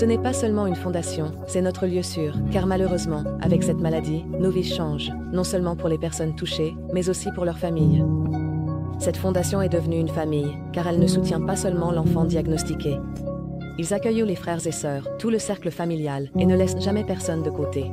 Ce n'est pas seulement une fondation, c'est notre lieu sûr, car malheureusement, avec cette maladie, nos vies changent, non seulement pour les personnes touchées, mais aussi pour leurs familles. Cette fondation est devenue une famille, car elle ne soutient pas seulement l'enfant diagnostiqué. Ils accueillent les frères et sœurs, tout le cercle familial, et ne laissent jamais personne de côté.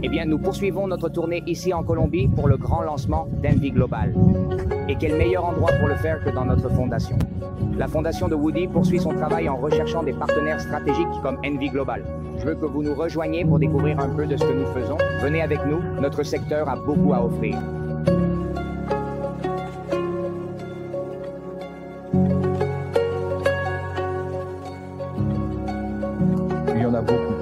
Eh bien, nous poursuivons notre tournée ici en Colombie pour le grand lancement d'Envy Global. Et quel meilleur endroit pour le faire que dans notre fondation. La fondation de Woody poursuit son travail en recherchant des partenaires stratégiques comme Envy Global. Je veux que vous nous rejoigniez pour découvrir un peu de ce que nous faisons. Venez avec nous, notre secteur a beaucoup à offrir. Il y en a beaucoup.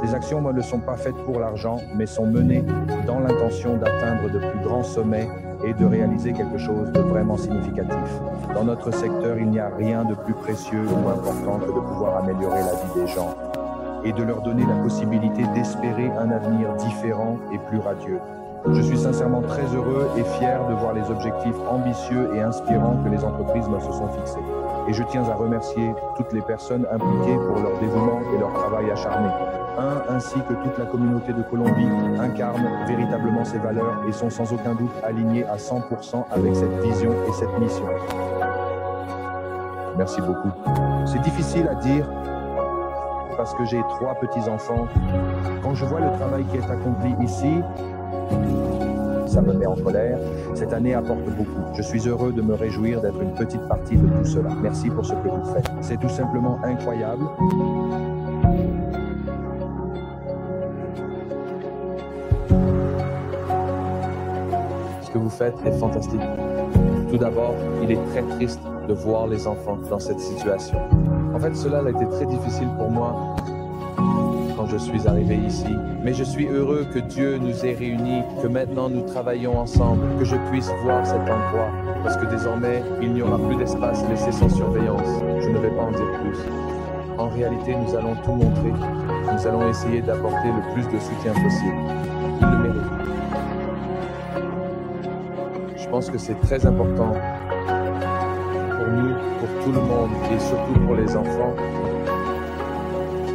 Ces actions ne sont pas faites pour l'argent, mais sont menées dans l'intention d'atteindre de plus grands sommets et de réaliser quelque chose de vraiment significatif. Dans notre secteur, il n'y a rien de plus précieux ou important que de pouvoir améliorer la vie des gens et de leur donner la possibilité d'espérer un avenir différent et plus radieux. Je suis sincèrement très heureux et fier de voir les objectifs ambitieux et inspirants que les entreprises se sont fixés. Et je tiens à remercier toutes les personnes impliquées pour leur dévouement et leur travail acharné. Ainsi que toute la communauté de Colombie incarne véritablement ces valeurs et sont sans aucun doute alignés à 100% avec cette vision et cette mission. Merci beaucoup. C'est difficile à dire parce que j'ai 3 petits-enfants. Quand je vois le travail qui est accompli ici, ça me met en colère. Cette année apporte beaucoup. Je suis heureux de me réjouir d'être une petite partie de tout cela. Merci pour ce que vous faites. C'est tout simplement incroyable. Ce que vous faites est fantastique. Tout d'abord, il est très triste de voir les enfants dans cette situation. En fait, cela a été très difficile pour moi quand je suis arrivé ici. Mais je suis heureux que Dieu nous ait réunis, que maintenant nous travaillons ensemble, que je puisse voir cet endroit. Parce que désormais, il n'y aura plus d'espace laissé sans surveillance. Je ne vais pas en dire plus. En réalité, nous allons tout montrer. Nous allons essayer d'apporter le plus de soutien possible. Il le mérite. Je pense que c'est très important pour nous, pour tout le monde et surtout pour les enfants,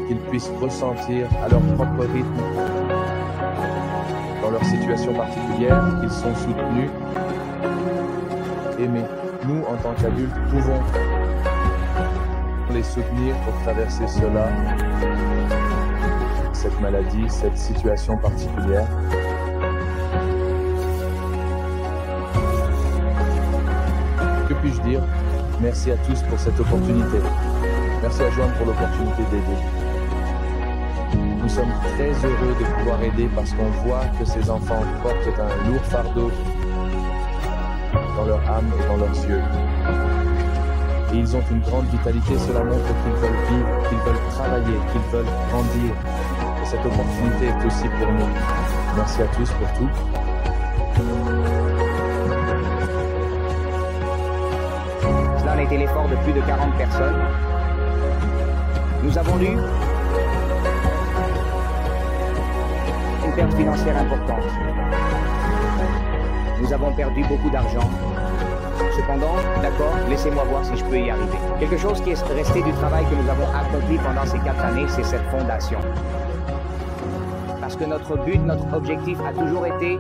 qu'ils puissent ressentir à leur propre rythme, dans leur situation particulière, qu'ils sont soutenus, aimés. Nous, en tant qu'adultes, pouvons les soutenir pour traverser cela, cette maladie, cette situation particulière. Que puis-je dire? Merci à tous pour cette opportunité. Merci à Joanne pour l'opportunité d'aider. Nous sommes très heureux de pouvoir aider parce qu'on voit que ces enfants portent un lourd fardeau dans leur âme et dans leurs yeux. Et ils ont une grande vitalité. Cela montre qu'ils veulent vivre, qu'ils veulent travailler, qu'ils veulent grandir. Et cette opportunité est aussi pour nous. Merci à tous pour tout. Cela a été l'effort de plus de 40 personnes. Nous avons lu une perte financière importante. Nous avons perdu beaucoup d'argent. Cependant, d'accord, laissez-moi voir si je peux y arriver. Quelque chose qui est resté du travail que nous avons accompli pendant ces 4 années, c'est cette fondation. Parce que notre but, notre objectif a toujours été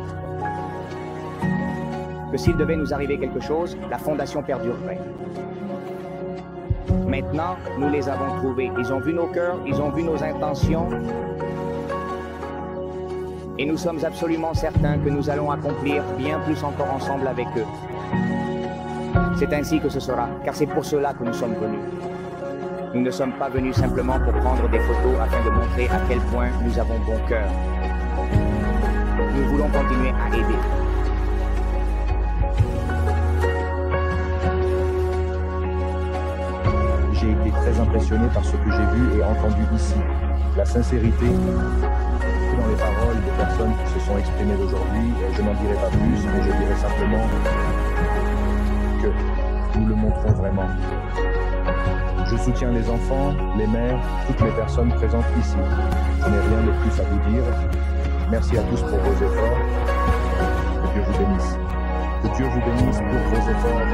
que s'il devait nous arriver quelque chose, la fondation perdurerait. Maintenant, nous les avons trouvés. Ils ont vu nos cœurs, ils ont vu nos intentions. Et nous sommes absolument certains que nous allons accomplir bien plus encore ensemble avec eux. C'est ainsi que ce sera, car c'est pour cela que nous sommes venus. Nous ne sommes pas venus simplement pour prendre des photos afin de montrer à quel point nous avons bon cœur. Nous voulons continuer à aider. J'ai été très impressionné par ce que j'ai vu et entendu ici. La sincérité dans les paroles des personnes qui se sont exprimées aujourd'hui. Je n'en dirai pas plus, mais je dirai simplement que nous le montrons vraiment. Je soutiens les enfants, les mères, toutes les personnes présentes ici. Je n'ai rien de plus à vous dire. Merci à tous pour vos efforts. Que Dieu vous bénisse. Que Dieu vous bénisse pour vos efforts.